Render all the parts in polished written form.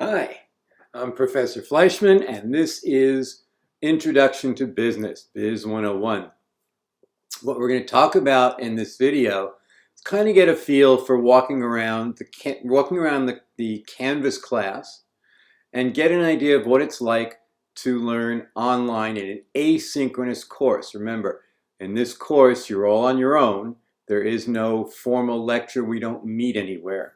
Hi, I'm Professor Fleischman, and this is Introduction to Business, Biz 101. What we're going to talk about in this video is kind of get a feel for walking around the Canvas class and get an idea of what it's like to learn online in an asynchronous course. Remember, in this course, you're all on your own. There is no formal lecture. We don't meet anywhere.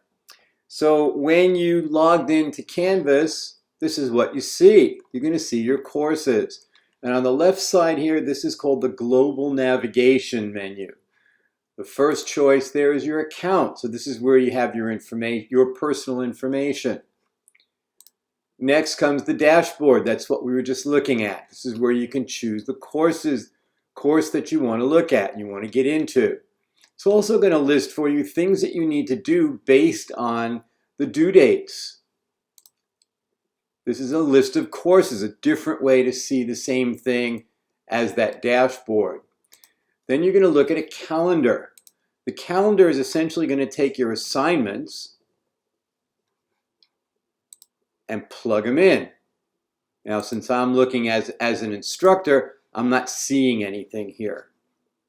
So when you logged into Canvas, this is what you see. You're going to see your courses. And on the left side here, this is called the Global Navigation menu. The first choice there is your account. So this is where you have your information, your personal information. Next comes the dashboard. That's what we were just looking at. This is where you can choose the course that you want to look at, you want to get into. It's also going to list for you things that you need to do based on the due dates. This is a list of courses, a different way to see the same thing as that dashboard. Then you're going to look at a calendar. The calendar is essentially going to take your assignments and plug them in. Now, since I'm looking as an instructor, I'm not seeing anything here.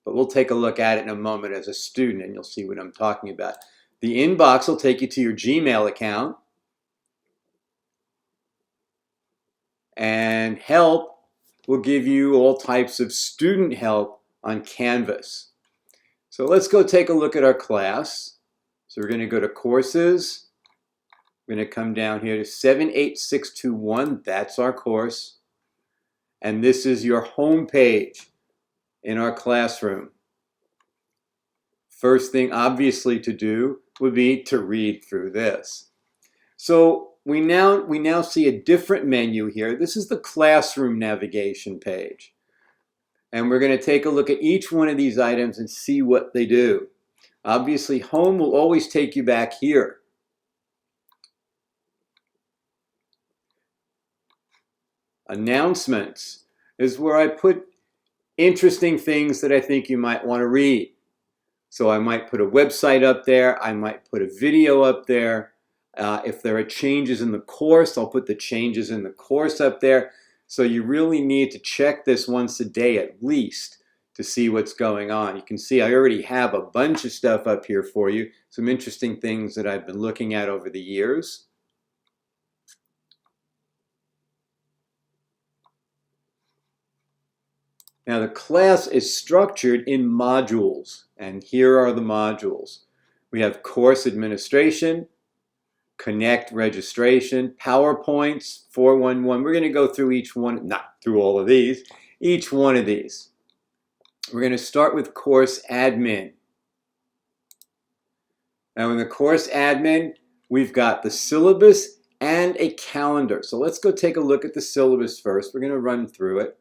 But we'll take a look at it in a moment as a student and you'll see what I'm talking about. The inbox will take you to your Gmail account. And help will give you all types of student help on Canvas. So let's go take a look at our class. So we're going to go to courses. We're going to come down here to 78621. That's our course. And this is your home page in our classroom. First thing obviously to do would be to read through this. So we now see a different menu here. This is the classroom navigation page. And we're going to take a look at each one of these items and see what they do. Obviously, home will always take you back here. Announcements is where I put interesting things that I think you might want to read. So I might put a website up there. I might put a video up there. If there are changes in the course, I'll put the changes in the course up there. So you really need to check this once a day at least to see what's going on. You can see I already have a bunch of stuff up here for you. Some interesting things that I've been looking at over the years. Now the class is structured in modules, and here are the modules. We have course administration, Connect registration, PowerPoints, 411. We're going to go through each one, not through all of these, each one of these. We're going to start with course admin. Now in the course admin, we've got the syllabus and a calendar. So let's go take a look at the syllabus first. We're going to run through it.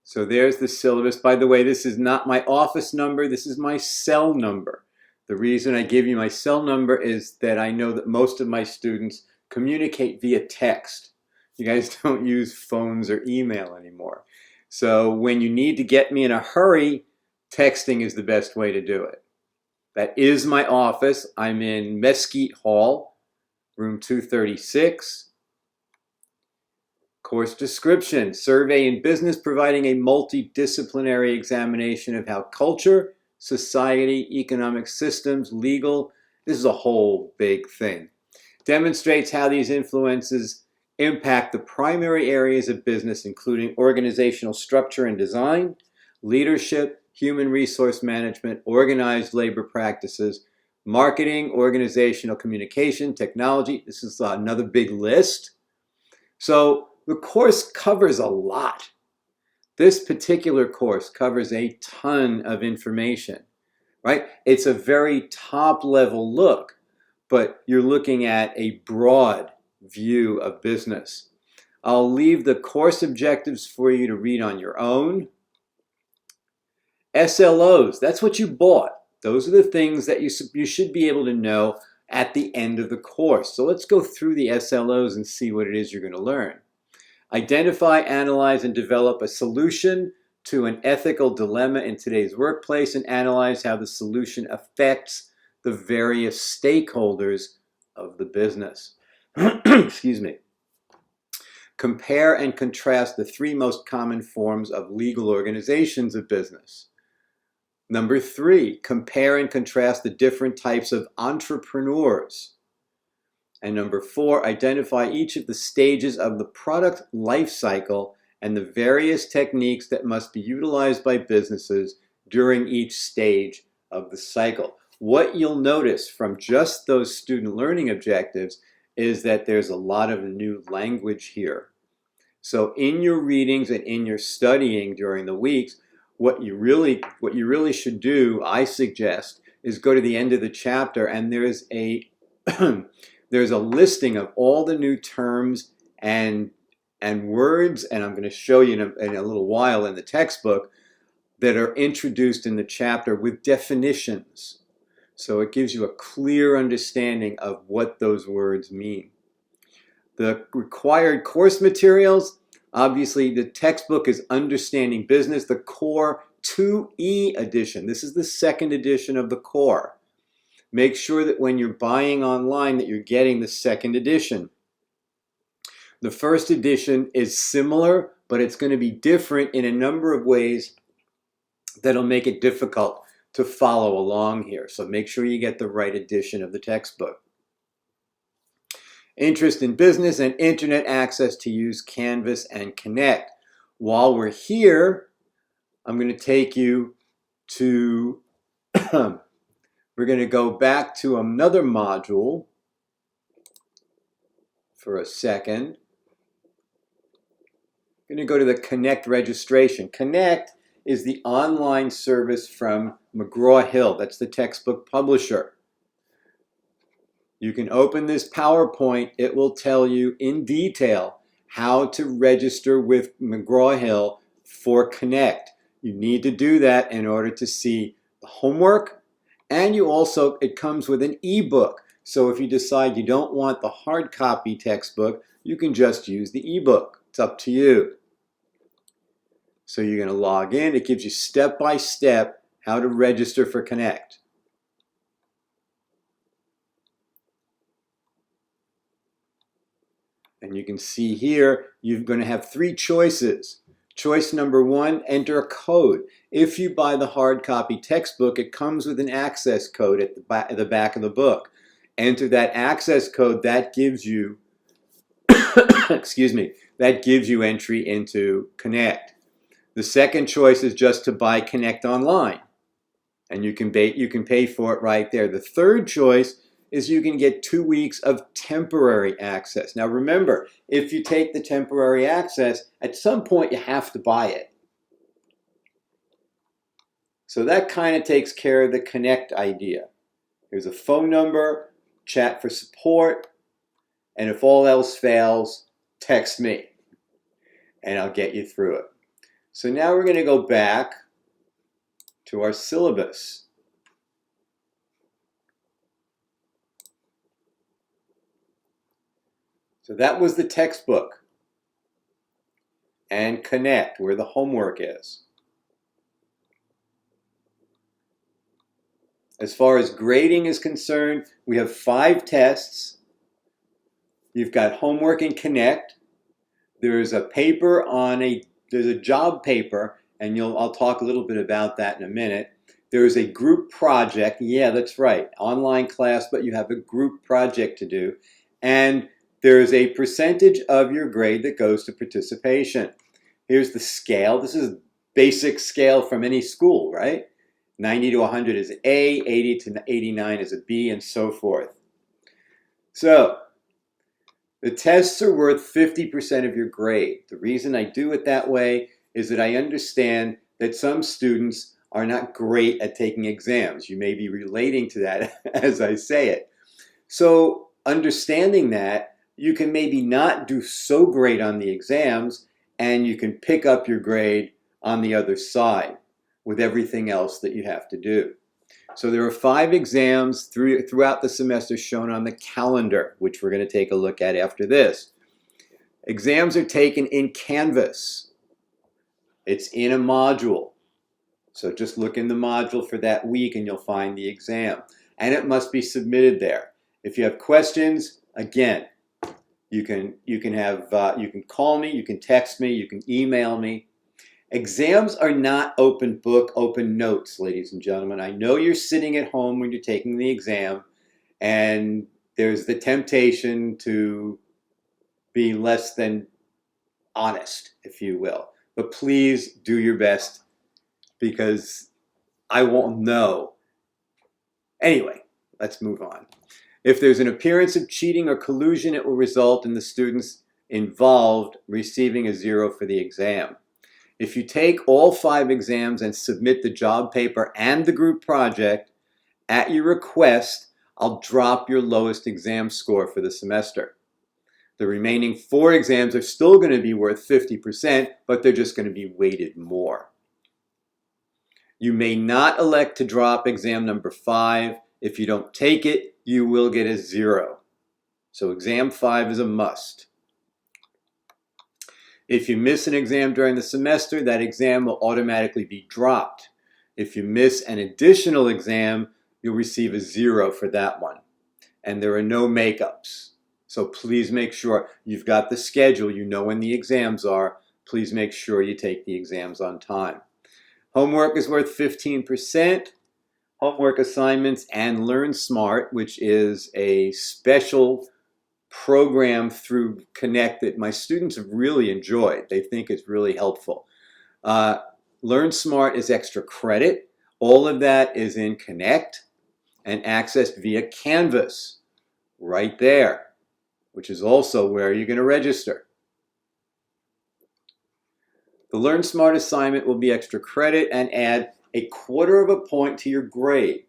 So there's the syllabus. By the way, this is not my office number. This is my cell number. The reason I give you my cell number is that I know that most of my students communicate via text. You guys don't use phones or email anymore. So when you need to get me in a hurry, texting is the best way to do it. That is my office. I'm in Mesquite Hall, room 236. Course description, survey in business, providing a multidisciplinary examination of how culture, society, economic systems, legal, this is a whole big thing, demonstrates how these influences impact the primary areas of business, including organizational structure and design, leadership, human resource management, organized labor practices, marketing, organizational communication, technology. This is another big list. So the course covers a lot. This particular course covers a ton of information, right? It's a very top-level look, but you're looking at a broad view of business. I'll leave the course objectives for you to read on your own. SLOs, that's what you bought. Those are the things that you should be able to know at the end of the course. So let's go through the SLOs and see what it is you're going to learn. Identify, analyze, and develop a solution to an ethical dilemma in today's workplace and analyze how the solution affects the various stakeholders of the business. Excuse me. Compare and contrast the three most common forms of legal organizations of business. Number 3, compare and contrast the different types of entrepreneurs. And number 4, identify each of the stages of the product life cycle and the various techniques that must be utilized by businesses during each stage of the cycle. What you'll notice from just those student learning objectives is that there's a lot of new language here. So in your readings and in your studying during the weeks, what you really should do, I suggest, is go to the end of the chapter, and there's a there's a listing of all the new terms and words, and I'm going to show you in a little while in the textbook, that are introduced in the chapter with definitions. So it gives you a clear understanding of what those words mean. The required course materials, obviously the textbook is Understanding Business, the Core 2E edition. This is the second edition of the Core. Make sure that when you're buying online that you're getting the second edition. The first edition is similar, but it's going to be different in a number of ways that'll make it difficult to follow along here. So make sure you get the right edition of the textbook. Interest in business and internet access to use Canvas and Connect. While we're here, I'm going to take you to, we're going to go back to another module for a second. I'm going to go to the Connect registration. Connect is the online service from McGraw-Hill. That's the textbook publisher. You can open this PowerPoint. It will tell you in detail how to register with McGraw-Hill for Connect. You need to do that in order to see the homework, and it comes with an ebook. So if you decide you don't want the hard copy textbook, you can just use the ebook. It's up to you. So you're going to log in. It gives you step-by-step how to register for Connect. And you can see here, you're going to have 3 choices. Choice number 1, enter a code. If you buy the hard copy textbook, it comes with an access code at the back of the book. Enter that access code. That gives you, excuse me, that gives you entry into Connect. The second choice is just to buy Connect online, and you can pay for it right there. The third choice is you can get 2 weeks of temporary access. Now remember, if you take the temporary access, at some point you have to buy it. So that kind of takes care of the Connect idea. Here's a phone number, chat for support, and if all else fails, text me, and I'll get you through it. So now we're going to go back to our syllabus. So that was the textbook and Connect, where the homework is. As far as grading is concerned, we have 5 tests. You've got homework in Connect. There's a paper there's a job paper, and I'll talk a little bit about that in a minute. There's a group project. Yeah, that's right. Online class, but you have a group project to do. And there's a percentage of your grade that goes to participation. Here's the scale. This is basic scale from any school, right? 90 to 100 is A, 80 to 89 is a B, and so forth. So the tests are worth 50% of your grade. The reason I do it that way is that I understand that some students are not great at taking exams. You may be relating to that as I say it. So understanding that, you can maybe not do so great on the exams, and you can pick up your grade on the other side with everything else that you have to do. So there are 5 exams throughout the semester shown on the calendar, which we're going to take a look at after this. Exams are taken in Canvas. It's in a module. So just look in the module for that week and you'll find the exam. and it must be submitted there. If you have questions, again, you can call me, you can text me, you can email me. Exams are not open book, open notes, ladies and gentlemen. I know you're sitting at home when you're taking the exam, and there's the temptation to be less than honest, if you will. But please do your best, because I won't know. Anyway, let's move on. If there's an appearance of cheating or collusion, it will result in the students involved receiving a 0 for the exam. If you take all 5 exams and submit the job paper and the group project, at your request, I'll drop your lowest exam score for the semester. The remaining 4 exams are still going to be worth 50%, but they're just going to be weighted more. You may not elect to drop exam number 5. If you don't take it, you will get a 0. So exam 5 is a must. If you miss an exam during the semester, that exam will automatically be dropped. If you miss an additional exam, you'll receive a 0 for that one. And there are no makeups. So please make sure you've got the schedule, you know when the exams are. Please make sure you take the exams on time. Homework is worth 15%. Homework assignments and LearnSmart, which is a special program through Connect that my students have really enjoyed. They think it's really helpful. LearnSmart is extra credit. All of that is in Connect and accessed via Canvas right there, which is also where you're going to register. The LearnSmart assignment will be extra credit and add a 1/4 of a point to your grade.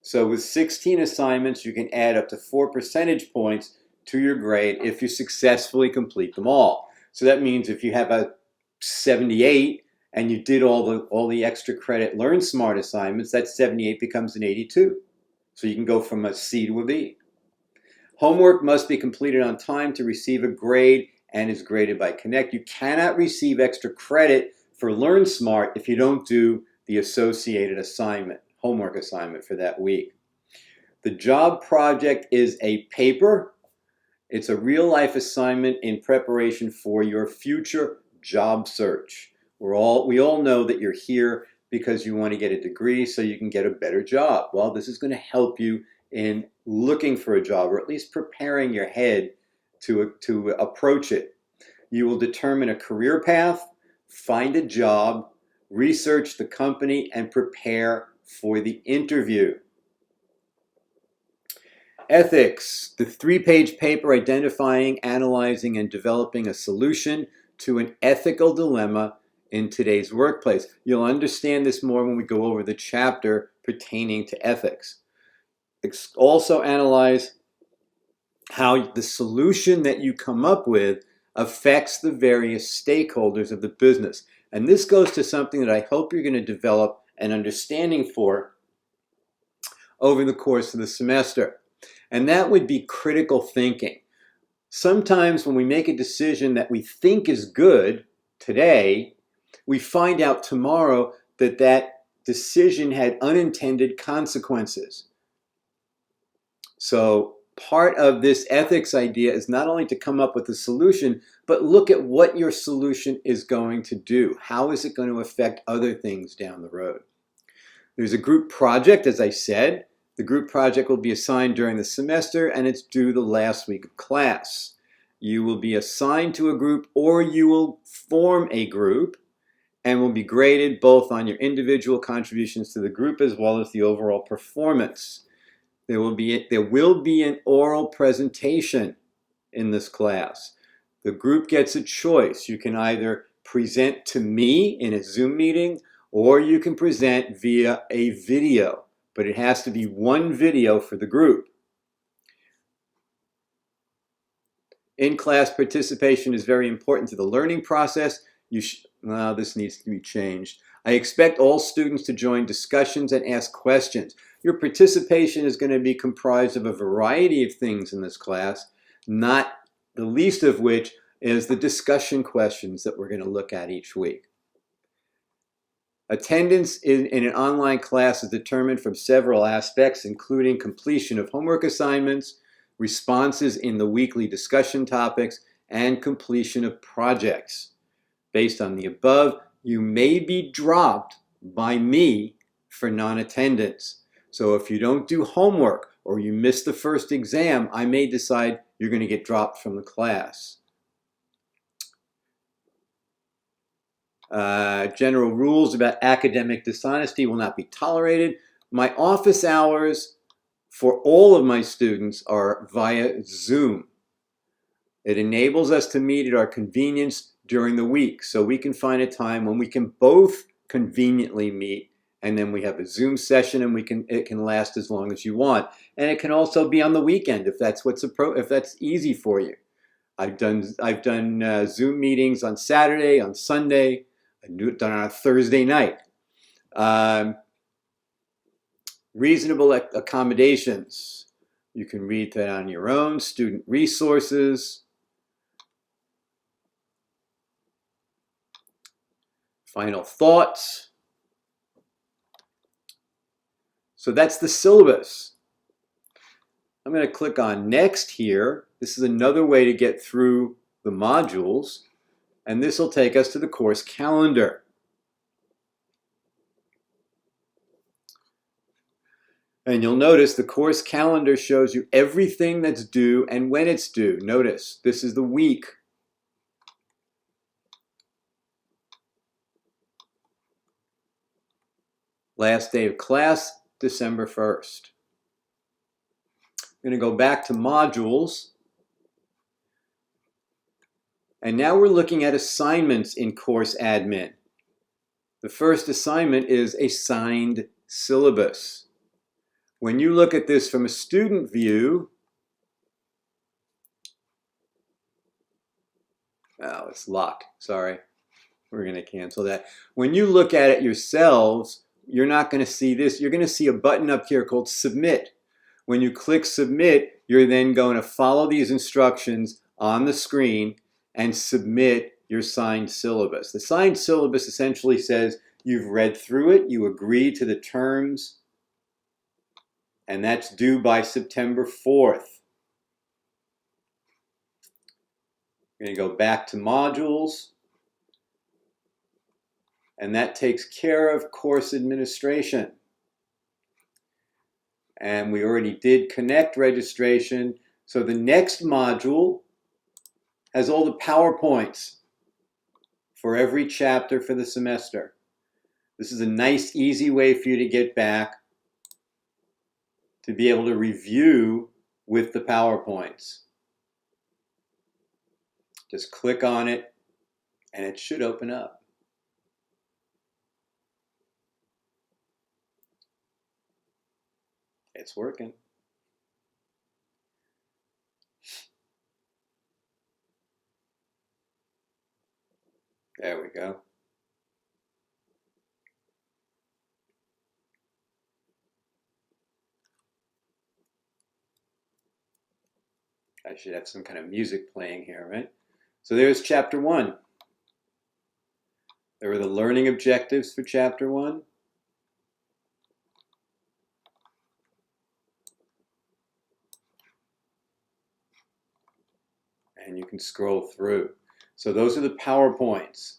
So with 16 assignments, you can add up to 4 percentage points to your grade if you successfully complete them all. So that means if you have a 78 and you did all the extra credit LearnSmart assignments, that 78 becomes an 82. So you can go from a C to a B. Homework must be completed on time to receive a grade and is graded by Connect. You cannot receive extra credit for LearnSmart if you don't do the associated assignment, homework assignment for that week. The job project is a paper. It's a real-life assignment in preparation for your future job search. We all know that you're here because you want to get a degree so you can get a better job. Well, this is going to help you in looking for a job, or at least preparing your head to approach it. You will determine a career path, find a job, research the company, and prepare for the interview. Ethics, the 3-page paper identifying, analyzing, and developing a solution to an ethical dilemma in today's workplace. You'll understand this more when we go over the chapter pertaining to ethics. Also analyze how the solution that you come up with affects the various stakeholders of the business. And this goes to something that I hope you're going to develop an understanding for over the course of the semester. And that would be critical thinking. Sometimes when we make a decision that we think is good today, we find out tomorrow that that decision had unintended consequences. So part of this ethics idea is not only to come up with a solution, but look at what your solution is going to do. How is it going to affect other things down the road? There's a group project, as I said. The group project will be assigned during the semester, and it's due the last week of class. You will be assigned to a group, or you will form a group, and will be graded both on your individual contributions to the group as well as the overall performance. There will be an oral presentation in this class. The group gets a choice. You can either present to me in a Zoom meeting, or you can present via a video, but it has to be one video for the group. In-class participation is very important to the learning process. This needs to be changed. I expect all students to join discussions and ask questions. Your participation is going to be comprised of a variety of things in this class, not the least of which is the discussion questions that we're going to look at each week. Attendance in an online class is determined from several aspects, including completion of homework assignments, responses in the weekly discussion topics, and completion of projects. Based on the above, you may be dropped by me for non-attendance. So if you don't do homework or you miss the first exam, I may decide you're going to get dropped from the class. General rules about academic dishonesty will not be tolerated. My office hours for all of my students are via Zoom. It enables us to meet at our convenience during the week, so we can find a time when we can both conveniently meet, and then we have a Zoom session, and it can last as long as you want. And it can also be on the weekend if that's easy for you. I've done Zoom meetings on Saturday, on Sunday. I've done it on a Thursday night. Reasonable accommodations. You can read that on your own. Student resources. Final thoughts. So that's the syllabus. I'm going to click on Next here. This is another way to get through the modules. And this will take us to the course calendar. And you'll notice the course calendar shows you everything that's due and when it's due. Notice, this is the week. Last day of class, December 1st. I'm going to go back to modules. And now we're looking at assignments in course admin. The first assignment is a signed syllabus. When you look at this from a student view, oh, it's locked, sorry. We're going to cancel that. When you look at it yourselves, you're not going to see this. You're going to see a button up here called Submit. When you click Submit, you're then going to follow these instructions on the screen and submit your signed syllabus. The signed syllabus essentially says you've read through it, you agree to the terms, and that's due by September 4th. We're going to go back to modules, and that takes care of course administration. And we already did Connect registration, so the next module has all the PowerPoints for every chapter for the semester. This is a nice, easy way for you to get back to be able to review with the PowerPoints. Just click on it and it should open up. It's working. There we go. I should have some kind of music playing here, right? So there's chapter 1. There are the learning objectives for chapter 1. And you can scroll through. So those are the PowerPoints.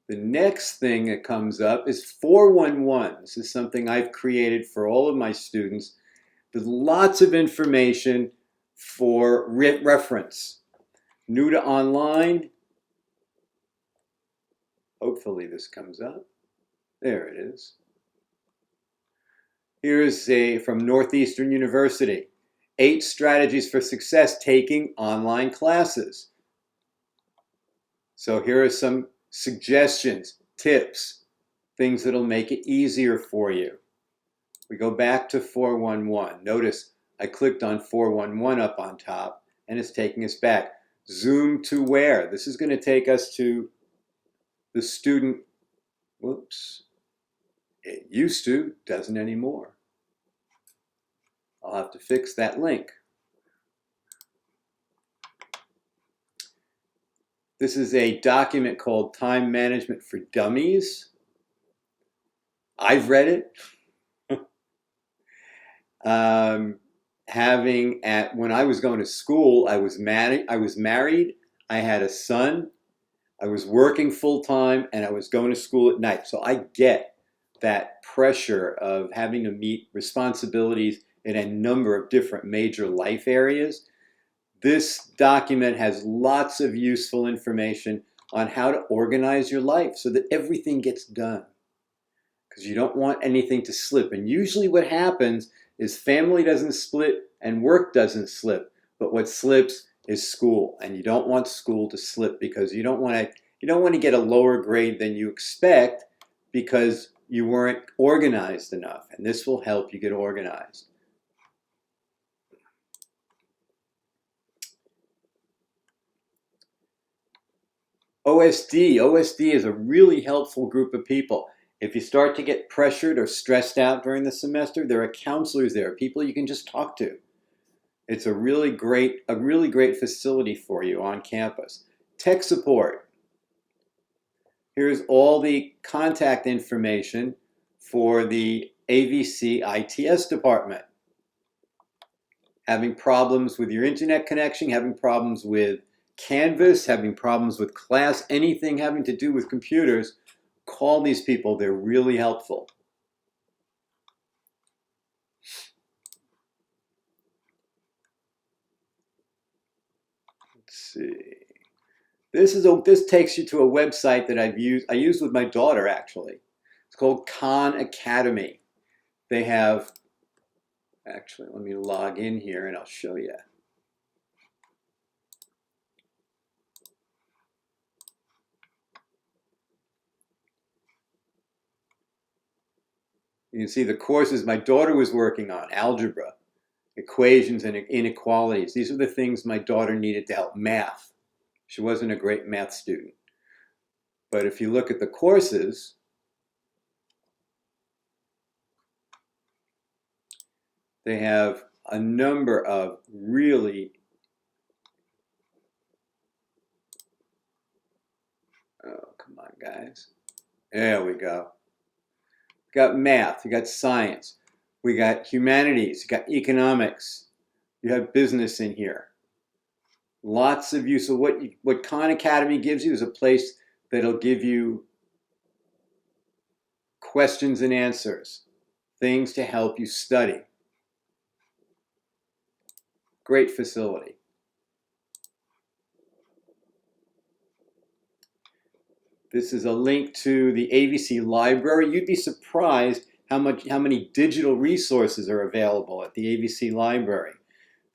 The next thing that comes up is 411. This is something I've created for all of my students. There's lots of information for reference. New to online. Hopefully this comes up. There it is. Here's from Northeastern University. 8 strategies for success taking online classes. So here are some suggestions, tips, things that'll make it easier for you. We go back to 411. Notice I clicked on 411 up on top and it's taking us back. Zoom to where? This is going to take us to the student. Whoops. It used to, doesn't anymore. I'll have to fix that link. This is a document called Time Management for Dummies. I've read it. When I was going to school, I was married, I had a son, I was working full time, and I was going to school at night. So I get that pressure of having to meet responsibilities in a number of different major life areas. This document has lots of useful information on how to organize your life so that everything gets done, because you don't want anything to slip. And usually what happens is family doesn't split and work doesn't slip, but what slips is school. And you don't want school to slip, because you don't want to get a lower grade than you expect because you weren't organized enough. And this will help you get organized. OSD is a really helpful group of people. If you start to get pressured or stressed out during the semester, there are counselors there, people you can just talk to. It's a really great facility for you on campus. Tech support. Here's all the contact information for the AVC ITS department. Having problems with your internet connection, having problems with Canvas, having problems with class, anything having to do with computers, call these people. They're really helpful. Let's see. This takes you to a website that I used with my daughter, actually. It's called Khan Academy. They have, actually, let me log in here and I'll show you. You can see the courses my daughter was working on: algebra, equations, and inequalities. These are the things my daughter needed to help. Math. She wasn't a great math student. But if you look at the courses, they have a number of really, oh, come on, guys. There we go. You got math, you got science, we got humanities, you got economics, you have business in here. Lots of use. So what Khan Academy gives you is a place that'll give you questions and answers, things to help you study. Great facility. This is a link to the AVC library. You'd be surprised how many digital resources are available at the AVC library.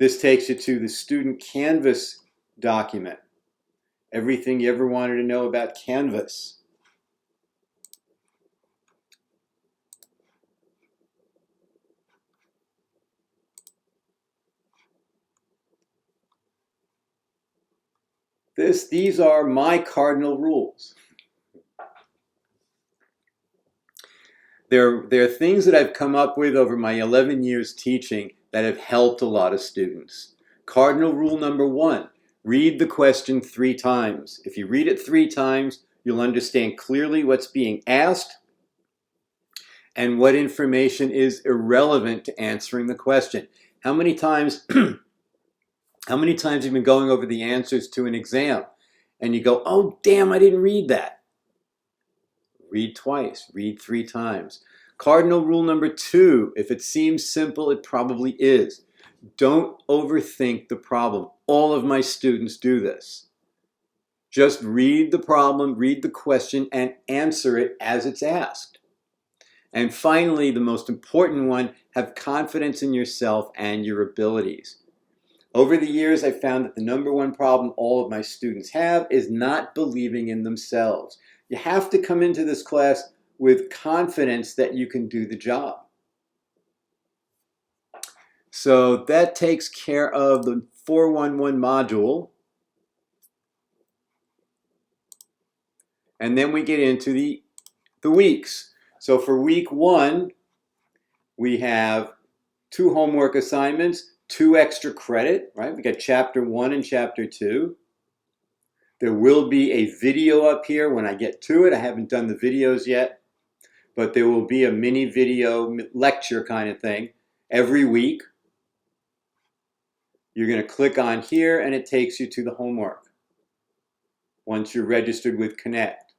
This takes you to the student Canvas document. Everything you ever wanted to know about Canvas. These are my cardinal rules. There are things that I've come up with over my 11 years teaching that have helped a lot of students. Cardinal rule number 1, read the question 3 times. If you read it 3 times, you'll understand clearly what's being asked and what information is irrelevant to answering the question. How many times have you been going over the answers to an exam and you go, oh, damn, I didn't read that? Read twice, read 3 times. Cardinal rule number 2, if it seems simple, it probably is. Don't overthink the problem. All of my students do this. Just read the problem, read the question, and answer it as it's asked. And finally, the most important one, have confidence in yourself and your abilities. Over the years, I've found that the number 1 problem all of my students have is not believing in themselves. You have to come into this class with confidence that you can do the job. So that takes care of the 411 module. And then we get into the weeks. So for week 1, we have 2 homework assignments, 2 extra credit, right? We got chapter 1 and chapter 2. There will be a video up here when I get to it. I haven't done the videos yet, but there will be a mini video lecture kind of thing every week. You're going to click on here and it takes you to the homework once you're registered with Connect.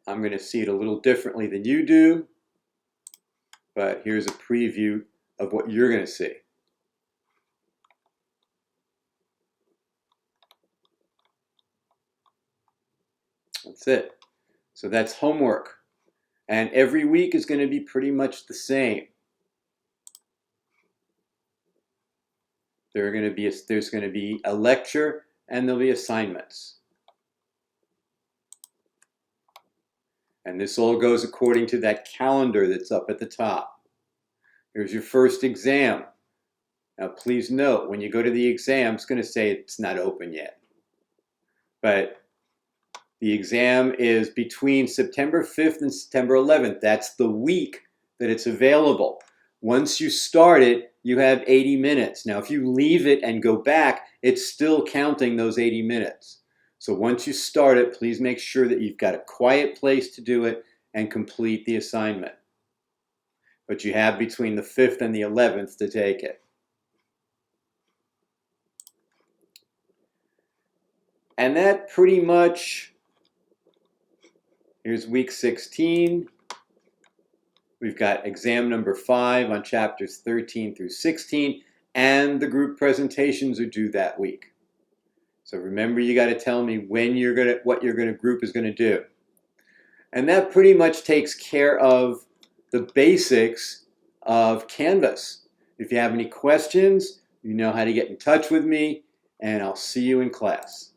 I'm going to see it a little differently than you do, but here's a preview of what you're going to see. That's it. So that's homework. And every week is going to be pretty much the same. There's going to be a lecture and there'll be assignments. And this all goes according to that calendar that's up at the top. Here's your first exam. Now please note, when you go to the exam, it's going to say it's not open yet. But the exam is between September 5th and September 11th. That's the week that it's available. Once you start it, you have 80 minutes. Now, if you leave it and go back, it's still counting those 80 minutes. So once you start it, please make sure that you've got a quiet place to do it and complete the assignment. But you have between the 5th and the 11th to take it. And that pretty much, here's week 16. We've got exam number 5 on chapters 13 through 16, and the group presentations are due that week. So remember, you got to tell me when what your group is going to do. And that pretty much takes care of the basics of Canvas. If you have any questions, you know how to get in touch with me, and I'll see you in class.